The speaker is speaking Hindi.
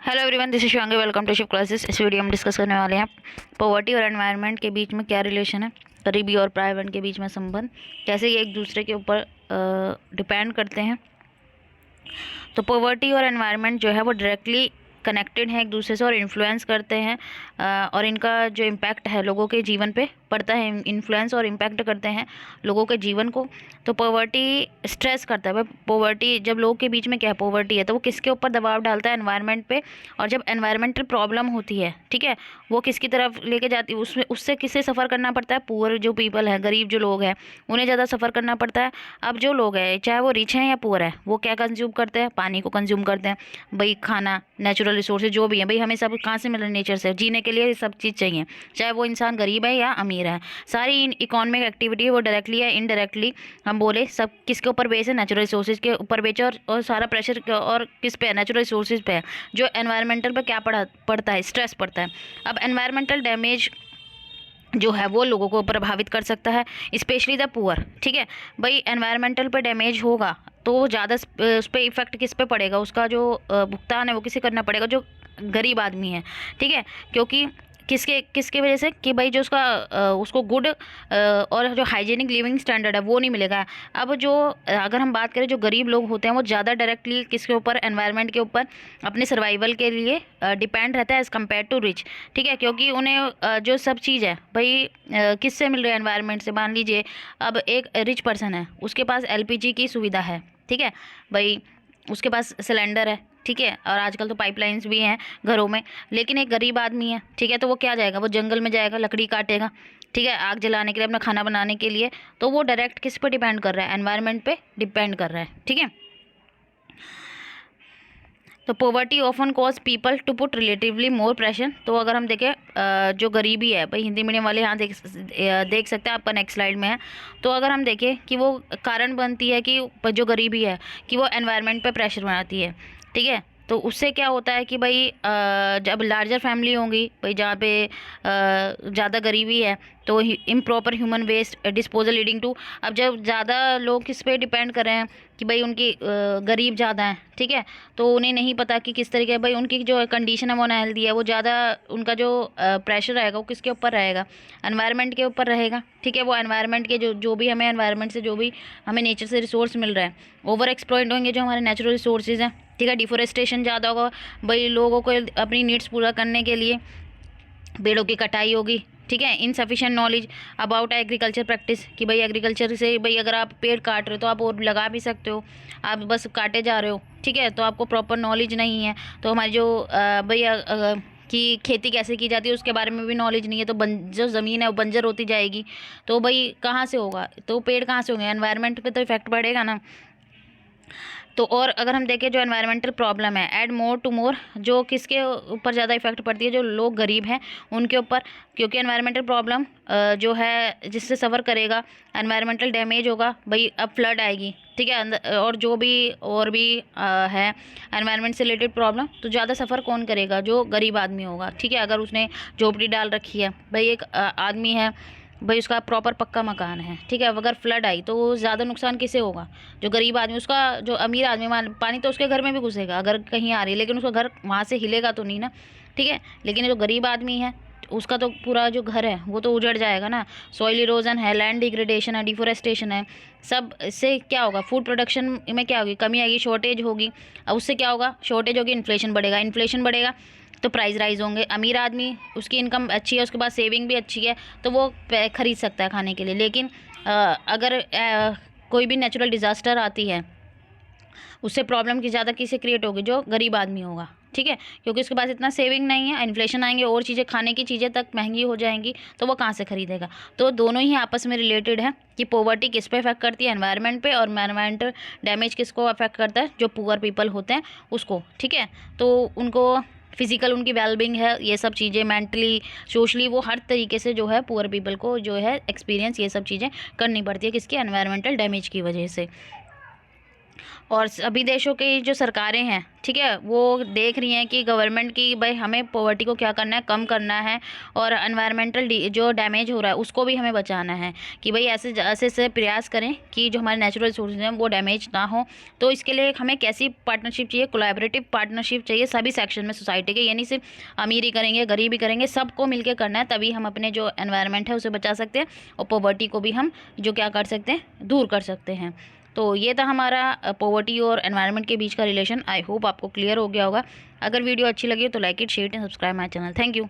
Hello everyone, this is Shivangi. Welcome to Shiv classes. इस वीडियो में डिस्कस करने वाले हैं पॉवर्टी और एनवायरनमेंट के बीच में क्या रिलेशन है, गरीबी और प्राइवेट के बीच में संबंध, कैसे ये एक दूसरे के ऊपर डिपेंड करते हैं। तो पॉवर्टी और एनवायरनमेंट जो है वो डायरेक्टली कनेक्टेड हैं एक दूसरे से और इन्फ्लुएंस करते हैं, और इनका जो इम्पैक्ट है लोगों के जीवन पे पड़ता है, इन्फ्लुएंस और इम्पैक्ट करते हैं लोगों के जीवन को। तो पॉवर्टी स्ट्रेस करता है। भाई पॉवर्टी जब लोगों के बीच में क्या है, पॉवर्टी है, तो वो किसके ऊपर दबाव डालता है, एनवायरनमेंट पे। और जब एनवायरमेंटल प्रॉब्लम होती है, ठीक है, वो किसकी तरफ लेके जाती है, उसमें उससे किससे सफ़र करना पड़ता है, पुअर जो पीपल है, गरीब जो लोग हैं, उन्हें ज़्यादा सफ़र करना पड़ता है। अब जो लोग हैं, चाहे वो रिच हैं या पुअर है, वो क्या कंज्यूम करते हैं, पानी को कंज्यूम करते हैं। भाई खाना, नेचुरल रिसोर्सेज जो भी है, भाई हमें सब कहाँ से मिल रहे हैं, नेचर से। जीने के लिए ये सब चीज़ चाहिए, चाहे वो इंसान गरीब है या अमीर है। सारी इकोनॉमिक एक्टिविटी वो डायरेक्टली या इनडायरेक्टली हम बोले सब किसके ऊपर बेस है, नेचुरल रिसोर्सेज के ऊपर बेच है। और सारा प्रेशर और किस पे है, नेचुरल रिसोर्सेज पे है। जो एनवायरमेंटल पे क्या पड़ता है, स्ट्रेस पड़ता है। अब एनवायरमेंटल डैमेज जो है वो लोगों को प्रभावित कर सकता है, स्पेशली द पुअर। ठीक है, भाई एनवायरमेंटल पे डैमेज होगा तो ज़्यादा उस पर इफेक्ट किस पे पड़ेगा, उसका जो भुगतान है वो किसे करना पड़ेगा, जो गरीब आदमी है। ठीक है, क्योंकि किसके किसके वजह से कि भाई जो उसका उसको गुड और जो हाइजीनिक लिविंग स्टैंडर्ड है वो नहीं मिलेगा। अब जो अगर हम बात करें, जो गरीब लोग होते हैं वो ज़्यादा डायरेक्टली किसके ऊपर, एनवायरनमेंट के ऊपर अपने सर्वाइवल के लिए डिपेंड रहता है एज़ कम्पेयर टू रिच। ठीक है, क्योंकि उन्हें जो सब चीज़ है भाई किससे मिल रही है, एनवायरनमेंट से। मान लीजिए अब एक रिच पर्सन है, उसके पास एलपीजी की सुविधा है, ठीक है भाई, उसके पास सिलेंडर है, ठीक है, और आजकल तो पाइपलाइंस भी हैं घरों में। लेकिन एक गरीब आदमी है, ठीक है, तो वो क्या जाएगा, वो जंगल में जाएगा, लकड़ी काटेगा, ठीक है, आग जलाने के लिए, अपना खाना बनाने के लिए। तो वो डायरेक्ट किस पे डिपेंड कर रहा है, एनवायरनमेंट पे डिपेंड कर रहा है। ठीक है, तो poverty often cause people to put relatively more pressure. तो अगर हम देखें जो गरीबी है, भाई हिंदी मीडियम वाले यहाँ देख सकते हैं, आपका नेक्स्ट स्लाइड में है। तो अगर हम देखें कि वो कारण बनती है कि जो गरीबी है कि वो एनवायरनमेंट पे प्रेशर बनाती है। ठीक है, तो उससे क्या होता है कि भाई जब लार्जर फैमिली होंगी, भाई जहाँ पे ज़्यादा गरीबी है, तो improper human waste disposal leading to. अब जब ज़्यादा लोग किस पे डिपेंड कर रहे हैं कि भाई उनकी गरीब ज़्यादा हैं, ठीक है, तो उन्हें नहीं पता कि किस तरीके भाई उनकी जो कंडीशन है वो अनहेल्दी है, वो ज़्यादा उनका जो प्रेशर रहेगा वो किसके ऊपर रहेगा, एनवायरनमेंट के ऊपर रहेगा। ठीक है, वो एनवायरनमेंट के जो भी हमें एनवायरनमेंट से जो भी हमें नेचर से रिसोर्स मिल रहा है, ओवर एक्सप्लॉइट होंगे जो हमारे नेचुरल रिसोर्सेज हैं। ठीक है, डिफोरेस्टेशन ज़्यादा होगा, भाई लोगों को अपनी नीड्स पूरा करने के लिए पेड़ों की कटाई होगी। ठीक है, insufficient knowledge about agriculture practice, कि भाई एग्रीकल्चर से भाई अगर आप पेड़ काट रहे हो तो आप और लगा भी सकते हो, आप बस काटे जा रहे हो। ठीक है, तो आपको प्रॉपर नॉलेज नहीं है, तो हमारी जो भाई कि खेती कैसे की जाती है उसके बारे में भी नॉलेज नहीं है, तो जो ज़मीन है वो बंजर होती जाएगी। तो भाई कहाँ से होगा, तो पेड़ कहाँ से होंगे, एनवायरनमेंट पे तो इफेक्ट पड़ेगा ना। तो और अगर हम देखें जो एनवायरमेंटल प्रॉब्लम है, ऐड मोर टू मोर, जो किसके ऊपर ज़्यादा इफेक्ट पड़ती है, जो लोग गरीब हैं उनके ऊपर। क्योंकि एनवायरमेंटल प्रॉब्लम जो है जिससे सफ़र करेगा, एनवायरमेंटल डैमेज होगा, भाई अब फ्लड आएगी, ठीक है, और जो भी और भी है एनवायरनमेंट से रिलेटेड प्रॉब्लम, तो ज़्यादा सफ़र कौन करेगा, जो गरीब आदमी होगा। ठीक है, अगर उसने झोपड़ी डाल रखी है, भाई एक आदमी है, भाई उसका प्रॉपर पक्का मकान है, ठीक है, अगर फ्लड आई तो ज़्यादा नुकसान किसे होगा, जो गरीब आदमी, उसका जो अमीर आदमी, पानी तो उसके घर में भी घुसेगा अगर कहीं आ रही है, लेकिन उसका घर वहाँ से हिलेगा तो नहीं ना। ठीक है, लेकिन जो गरीब आदमी है उसका तो पूरा जो घर है वो तो उजड़ जाएगा ना। सॉइल इरोजन है, लैंड डिग्रेडेशन है, डिफोरेस्टेशन है, सब इससे क्या होगा, फूड प्रोडक्शन में क्या होगी, कमी आएगी, शॉर्टेज होगी। अब उससे क्या होगा, शॉर्टेज होगी, इन्फ्लेशन बढ़ेगा, इन्फ्लेशन बढ़ेगा तो प्राइस राइज होंगे। अमीर आदमी, उसकी इनकम अच्छी है, उसके पास सेविंग भी अच्छी है, तो वो खरीद सकता है खाने के लिए। लेकिन अगर कोई भी नेचुरल डिज़ास्टर आती है, उससे प्रॉब्लम की ज़्यादा किसे क्रिएट होगी, जो गरीब आदमी होगा। ठीक है, क्योंकि उसके पास इतना सेविंग नहीं है, इन्फ्लेशन आएंगे और चीज़ें, खाने की चीज़ें तक महंगी हो जाएंगी, तो वो कहाँ से खरीदेगा। तो दोनों ही आपस में रिलेटेड है कि पॉवर्टी किस पे इफेक्ट करती है, एनवायरनमेंट पे, और एनवायरमेंटल डैमेज किसको अफेक्ट करता है, जो पुअर पीपल होते हैं उसको। ठीक है, तो उनको फिजिकल उनकी वेलबींग है, ये सब चीज़ें मेंटली, सोशली, वो हर तरीके से जो है पुअर पीपल को जो है एक्सपीरियंस ये सब चीज़ें करनी पड़ती है, किसकी, एनवायरमेंटल डैमेज की वजह से। और सभी देशों की जो सरकारें हैं, ठीक है, वो देख रही हैं कि गवर्नमेंट की भाई हमें पॉवर्टी को क्या करना है, कम करना है, और एनवायरमेंटल जो डैमेज हो रहा है उसको भी हमें बचाना है, कि भाई ऐसे ऐसे ऐसे प्रयास करें कि जो हमारे नेचुरल रिसोर्सेज हैं वो डैमेज ना हो। तो इसके लिए हमें कैसी पार्टनरशिप चाहिए, कोलैबोरेटिव पार्टनरशिप चाहिए सभी सेक्शन में सोसाइटी के, यानी सिर्फ अमीर ही करेंगे गरीब ही करेंगे, सबको मिलकर करना है, तभी हम अपने जो एनवायरनमेंट है उसे बचा सकते हैं और पॉवर्टी को भी हम जो क्या कर सकते हैं, दूर कर सकते हैं। तो ये था हमारा पॉवर्टी और एनवायरनमेंट के बीच का रिलेशन। आई होप आपको क्लियर हो गया होगा। अगर वीडियो अच्छी लगी तो like it, share and subscribe my channel. Thank you.